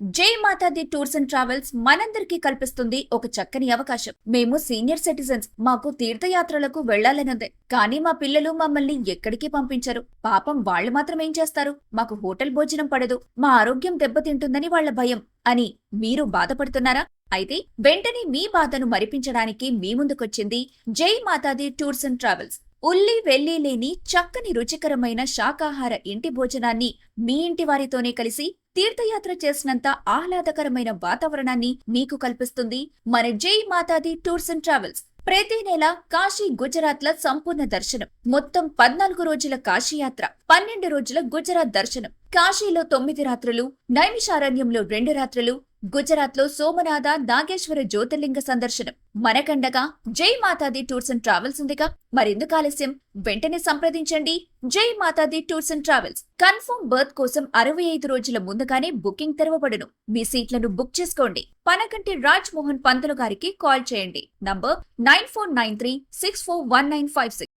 జై Matadi tours and travels మనందరికీ కల్పిస్తుంది ఒక చక్కని అవకాశం. మేము సీనియర్ సిటిజన్స్, మాకు తీర్థయాత్రలకు వెళ్లాలనుంది. కానీ మా పిల్లలు మమ్మల్ని ఎక్కడికి పంపించరు. పాపం వాళ్ళు మాత్రం ఏం చేస్తారు? మాకు హోటల్ భోజనం పడదు, మా ఆరోగ్యం దెబ్బతింటుందని వాళ్ల భయం అని మీరు బాధపడుతున్నారా? అయితే వెంటనే మీ బాధను మరిపించడానికి మీ ముందుకొచ్చింది జై మాతాది టూర్స్ అండ్ ట్రావెల్స్. ఉల్లి వెళ్లి లేని చక్కని రుచికరమైన శాకాహార ఇంటి భోజనాన్ని మీ ఇంటి వారితోనే కలిసి తీర్థయాత్ర చేసినంత ఆహ్లాదకరమైన వాతావరణాన్ని మీకు కల్పిస్తుంది మన జై మాతాది టూర్స్ అండ్ ట్రావెల్స్. ప్రతి నెల కాశీ గుజరాత్ ల సంపూర్ణ దర్శనం, మొత్తం 14 రోజుల కాశీ యాత్ర, 12 రోజుల గుజరాత్ దర్శనం, కాశీలో 9 రాత్రులు, నైమిషారణ్యంలో 2 రాత్రులు, గుజరాత్ లో సోమనాథ నాగేశ్వర జ్యోతిర్లింగ సందర్శనం. మనకండగా జై మాతాది టూర్స్ అండ్ ట్రావెల్స్ ఉందిగా. మరెందుకు ఆలస్యం? వెంటనే సంప్రదించండి Jai Matadi tours and travels. Confirm berth కోసం 65 రోజుల ముందుగానే బుకింగ్ తెరవబడును. మీ సీట్లను బుక్ చేసుకోండి. పనకంటి రాజ్ మోహన్ పంతులు గారికి కాల్ చేయండి. నంబర్ 9493641956.